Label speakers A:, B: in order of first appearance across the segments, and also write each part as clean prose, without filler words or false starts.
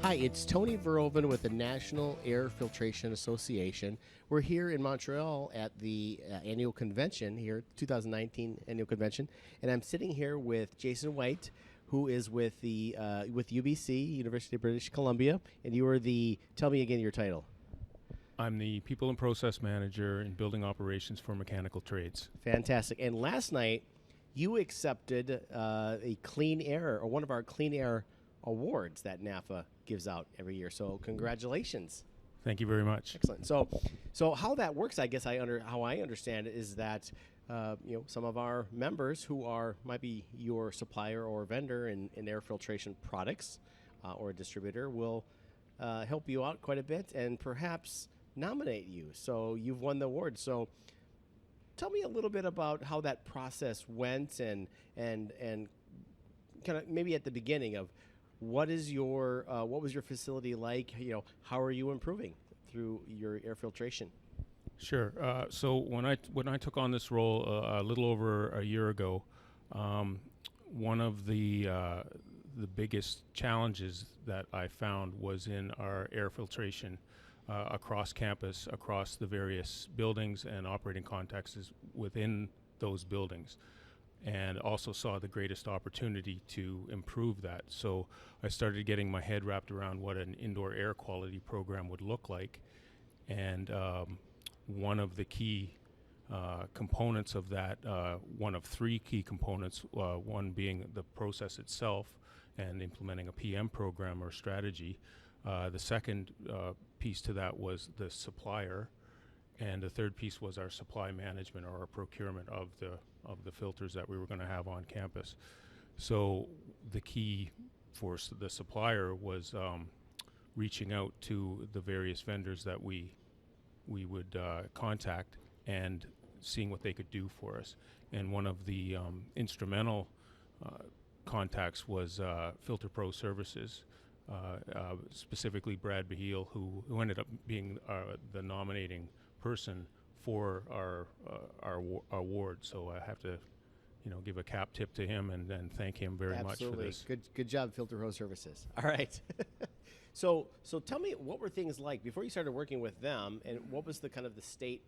A: Hi, it's Tony Veroeven with the National Air Filtration Association. We're here in Montreal at the annual convention here, 2019 annual convention, and I'm sitting here with Jason Wright, who is with the with UBC, University of British Columbia, and you are the. Tell me again your title.
B: I'm the People and Process Manager in Building Operations for Mechanical Trades.
A: Fantastic. And last night, you accepted a clean air, or one of our clean air awards that NAFA gives out every year. So congratulations.
B: Thank you very much.
A: Excellent. So how that works, I guess how I understand it is that some of our members who might be your supplier or vendor in air filtration products or a distributor will help you out quite a bit and perhaps nominate you. So you've won the award. So tell me a little bit about how that process went and kind of maybe at the beginning of what was your facility like? How are you improving through your air filtration?
B: Sure. So when I took on this role a little over a year ago, one of the biggest challenges that I found was in our air filtration across campus, across the various buildings and operating contexts within those buildings, and also saw the greatest opportunity to improve that. So I started getting my head wrapped around what an indoor air quality program would look like. And one of the key components of that, one of three key components, one being the process itself and implementing a PM program or strategy. The second piece to that was the supplier. And the third piece was our supply management or our procurement of the filters that we were going to have on campus. So the key for the supplier was reaching out to the various vendors that we would contact and seeing what they could do for us. And one of the instrumental contacts was FilterPro Services, specifically Brad Beheel, who ended up being the nominating person for our award. So I have to, give a cap tip to him and thank him very much for this.
A: Good job, FilterPro Services. All right. So tell me, what were things like before you started working with them, and what was the kind of the state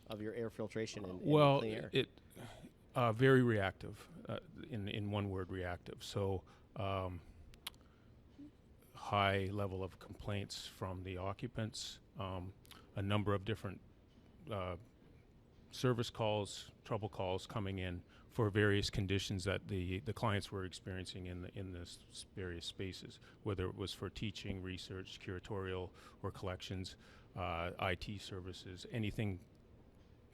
A: of your air filtration and clean air?
B: It very reactive, in one word, reactive. So high level of complaints from the occupants, a number of different service calls, trouble calls coming in for various conditions that the clients were experiencing in the various spaces, whether it was for teaching, research, curatorial, or collections, IT services, anything.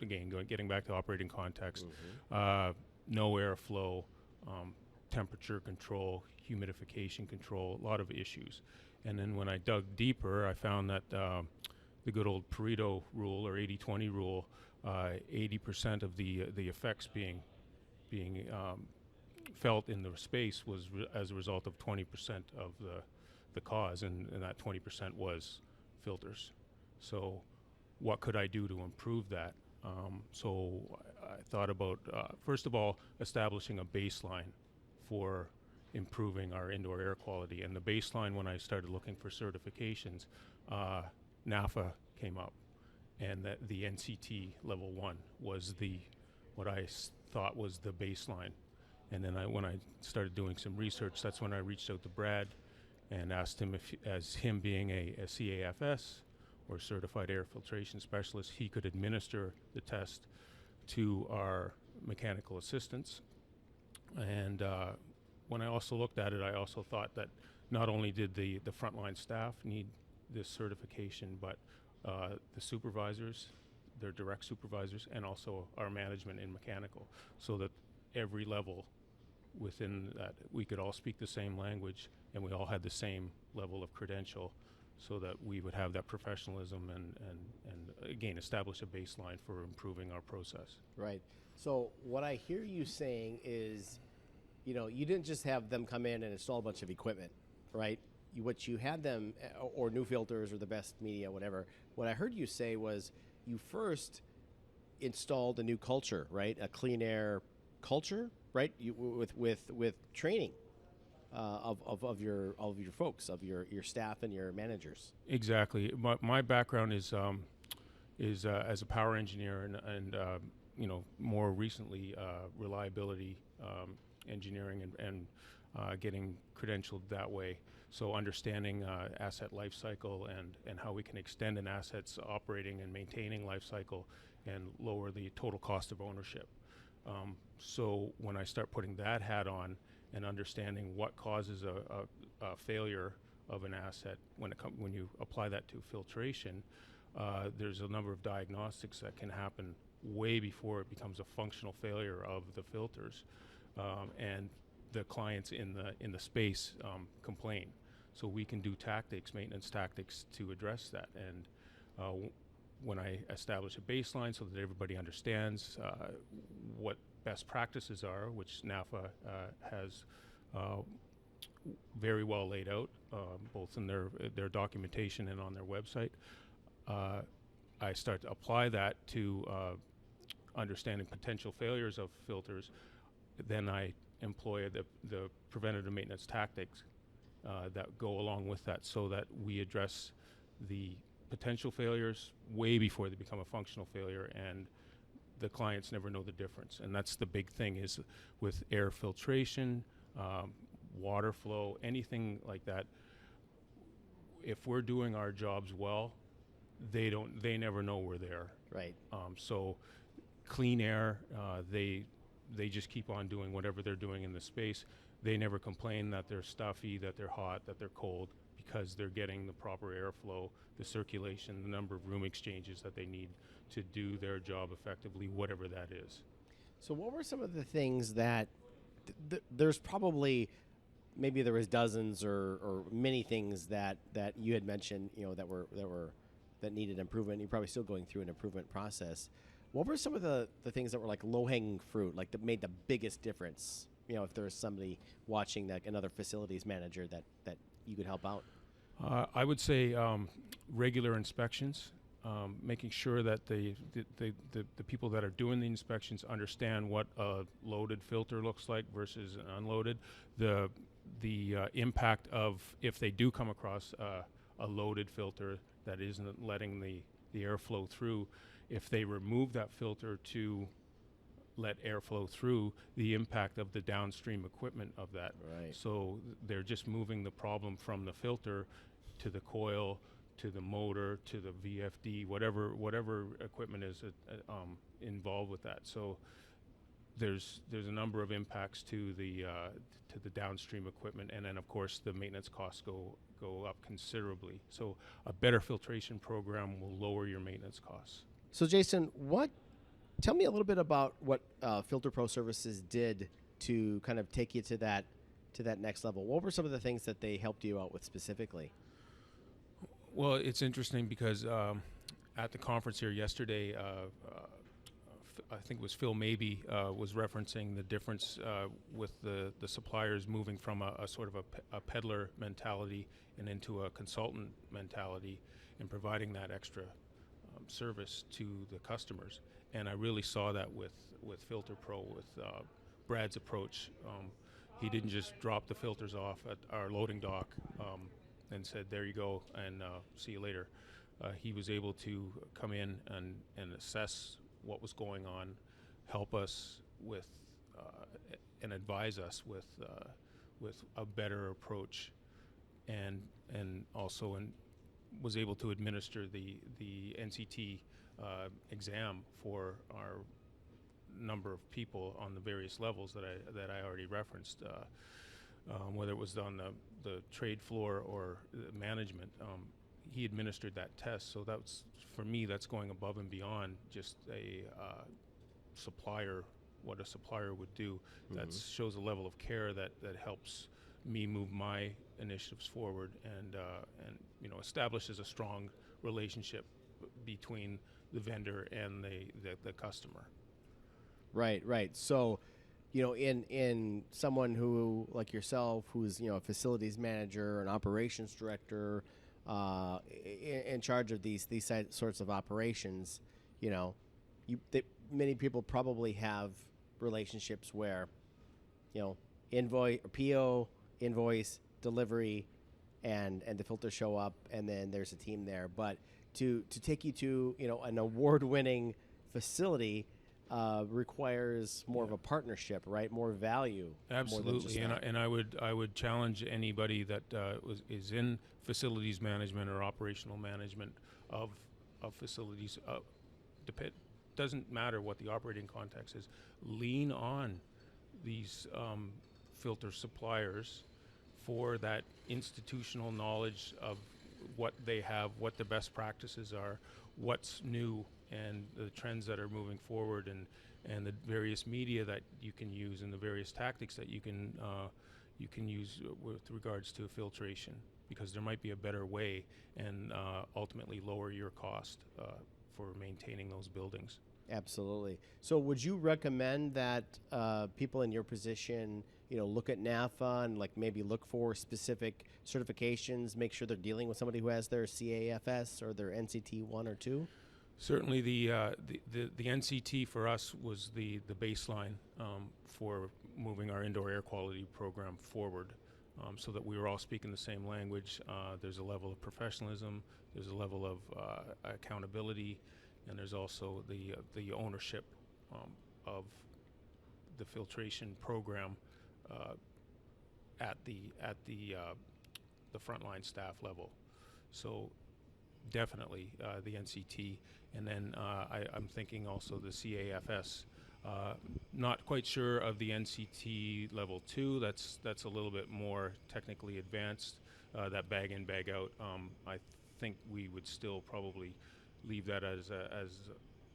B: Again, getting back to operating context, no airflow, temperature control, humidification control, a lot of issues. And then when I dug deeper, I found that the good old Pareto rule or 80-20 rule, 80% of the effects being felt in the space was as a result of 20% of the cause, and that 20% was filters. So what could I do to improve that? So I thought about, first of all, establishing a baseline for improving our indoor air quality. And the baseline, when I started looking for certifications, NAFA came up, and that the NCT level 1 was what I thought was the baseline. And then when I started doing some research, that's when I reached out to Brad and asked him if, as him being a CAFS or Certified Air Filtration Specialist, he could administer the test to our mechanical assistants. And when I also looked at it, I also thought that not only did the frontline staff need this certification, but the supervisors, their direct supervisors, and also our management in mechanical, so that every level within that we could all speak the same language and we all had the same level of credential, so that we would have that professionalism and again establish a baseline for improving our process.
A: Right. So what I hear you saying is, you didn't just have them come in and install a bunch of equipment, right? What you had them, or new filters or the best media, whatever. What I heard you say was you first installed a new culture, right? A clean air culture, right? With training. of your folks, of your staff and your managers.
B: Exactly. My background is as a power engineer and more recently reliability engineering and getting credentialed that way. So understanding asset life cycle and how we can extend an asset's operating and maintaining life cycle and lower the total cost of ownership. So when I start putting that hat on and understanding what causes a failure of an asset when you apply that to filtration, there's a number of diagnostics that can happen way before it becomes a functional failure of the filters, and the clients in the space complain. So we can do maintenance tactics to address that. And when I establish a baseline so that everybody understands what best practices are, which NAFA has very well laid out, both in their documentation and on their website, I start to apply that to understanding potential failures of filters. Then I employ the preventative maintenance tactics that go along with that, so that we address the potential failures way before they become a functional failure, and the clients never know the difference. And that's the big thing, is with air filtration, water flow, anything like that. If we're doing our jobs well, they never know we're there.
A: Right.
B: So clean air, they just keep on doing whatever they're doing in the space. They never complain that they're stuffy, that they're hot, that they're cold, because they're getting the proper airflow, the circulation, the number of room exchanges that they need to do their job effectively, whatever that is.
A: So what were some of the things that there's probably, maybe there was dozens or many things that you had mentioned, that needed improvement. You're probably still going through an improvement process. What were some of the things that were like low-hanging fruit, like that made the biggest difference? If there was somebody watching, like another facilities manager that you could help out?
B: I would say regular inspections, making sure that the people that are doing the inspections understand what a loaded filter looks like versus an unloaded. The impact of, if they do come across a loaded filter that isn't letting the airflow through, if they remove that filter to let airflow through, the impact of the downstream equipment of that.
A: Right.
B: So they're just moving the problem from the filter to the coil, to the motor, to the VFD, whatever equipment is involved with that. So there's a number of impacts to the downstream equipment, and then of course the maintenance costs go up considerably. So a better filtration program will lower your maintenance costs.
A: So Jason, tell me a little bit about what FilterPro Services did to kind of take you to that next level. What were some of the things that they helped you out with specifically?
B: Well, it's interesting because at the conference here yesterday, I think it was Phil Mabey was referencing the difference with the suppliers moving from a sort of a peddler mentality and into a consultant mentality, and providing that extra service to the customers. And I really saw that with FilterPro, with Brad's approach. He didn't just drop the filters off at our loading dock and said, there you go, and see you later. He was able to come in and assess what was going on, help us with, and advise us with a better approach, and also was able to administer the NCT exam for our number of people on the various levels that I already referenced, whether it was on the trade floor or the management. He administered that test, so that's, for me, that's going above and beyond just a supplier, what a supplier would do. Mm-hmm. That shows a level of care that helps me move my initiatives forward, and establishes a strong relationship between the vendor and the customer.
A: Right. So, in someone who, like yourself, who's a facilities manager, an operations director, in charge of these sorts of operations, many people probably have relationships where, PO invoice, delivery, and the filters show up, and then there's a team there. But to take you to an award-winning facility requires more of a partnership, right? More value.
B: Absolutely, and I would challenge anybody that is in facilities management or operational management of facilities. Doesn't matter what the operating context is. Lean on these filter suppliers for that institutional knowledge of what they have, what the best practices are, what's new, and the trends that are moving forward, and the various media that you can use, and the various tactics that you can use with regards to filtration, because there might be a better way, and ultimately lower your cost for maintaining those buildings.
A: Absolutely. So would you recommend that people in your position, look at NAFA and maybe look for specific certifications, make sure they're dealing with somebody who has their CAFS or their NCT 1 or 2?
B: Certainly, the NCT for us was the baseline for moving our indoor air quality program forward, so that we were all speaking the same language. There's a level of professionalism, there's a level of accountability, and there's also the ownership of the filtration program at the frontline staff level. So definitely the NCT, and then I'm thinking also the CAFS. Not quite sure of the NCT level 2. That's a little bit more technically advanced. That bag in, bag out. I think we would still probably leave that as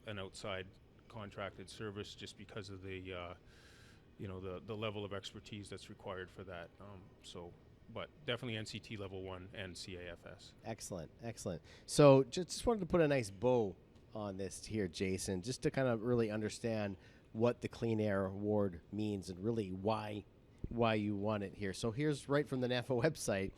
B: an outside contracted service, just because of the level of expertise that's required for that. But definitely NCT level 1 and CAFS.
A: Excellent. So just wanted to put a nice bow on this here, Jason, just to kind of really understand what the Clean Air Award means and really why you want it here. So here's right from the NAFA website.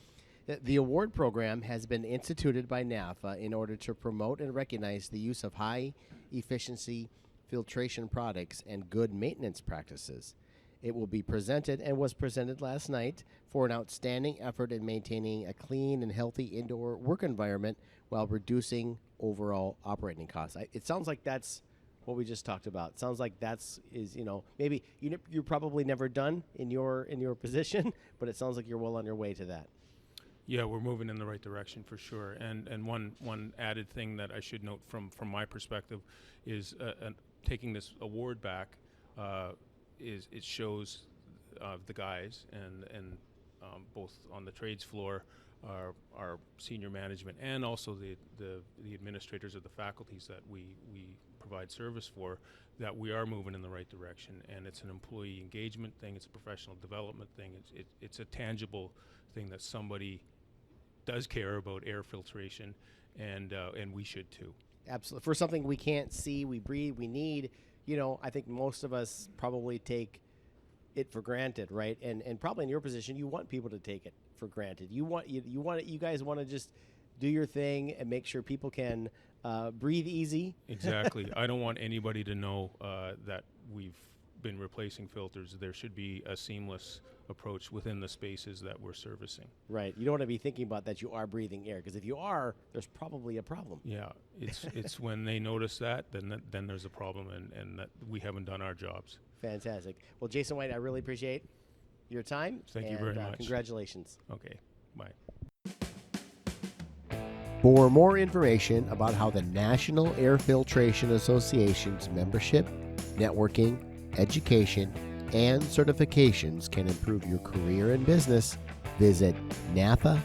A: The award program has been instituted by NAFA in order to promote and recognize the use of high-efficiency filtration products and good maintenance practices. It will be presented and was presented last night for an outstanding effort in maintaining a clean and healthy indoor work environment while reducing overall operating costs. It sounds like that's what we just talked about. It sounds like maybe you're probably never done in your position, but it sounds like you're well on your way to that.
B: Yeah, we're moving in the right direction for sure. And one added thing that I should note from my perspective is taking this award back. Is it shows the guys and both on the trades floor, our senior management, and also the administrators of the faculties that we provide service for, that we are moving in the right direction. And it's an employee engagement thing, it's a professional development thing, it's a tangible thing that somebody does care about air filtration, and we should too.
A: Absolutely. For something we can't see, we breathe, we need. I think most of us probably take it for granted, right? And probably in your position, you want people to take it for granted. You guys want to just do your thing and make sure people can breathe easy.
B: Exactly. I don't want anybody to know that we've been replacing filters. There should be a seamless approach within the spaces that we're servicing.
A: Right. You don't want to be thinking about that you are breathing air, because if you are, there's probably a problem.
B: Yeah. It's when they notice that, then there's a problem, and that we haven't done our jobs.
A: Fantastic. Well, Jason White, I really appreciate your time.
B: Thank you very much.
A: Congratulations.
B: Okay. Bye.
A: For more information about how the National Air Filtration Association's membership, networking, education, and certifications can improve your career and business, visit nafahq.org.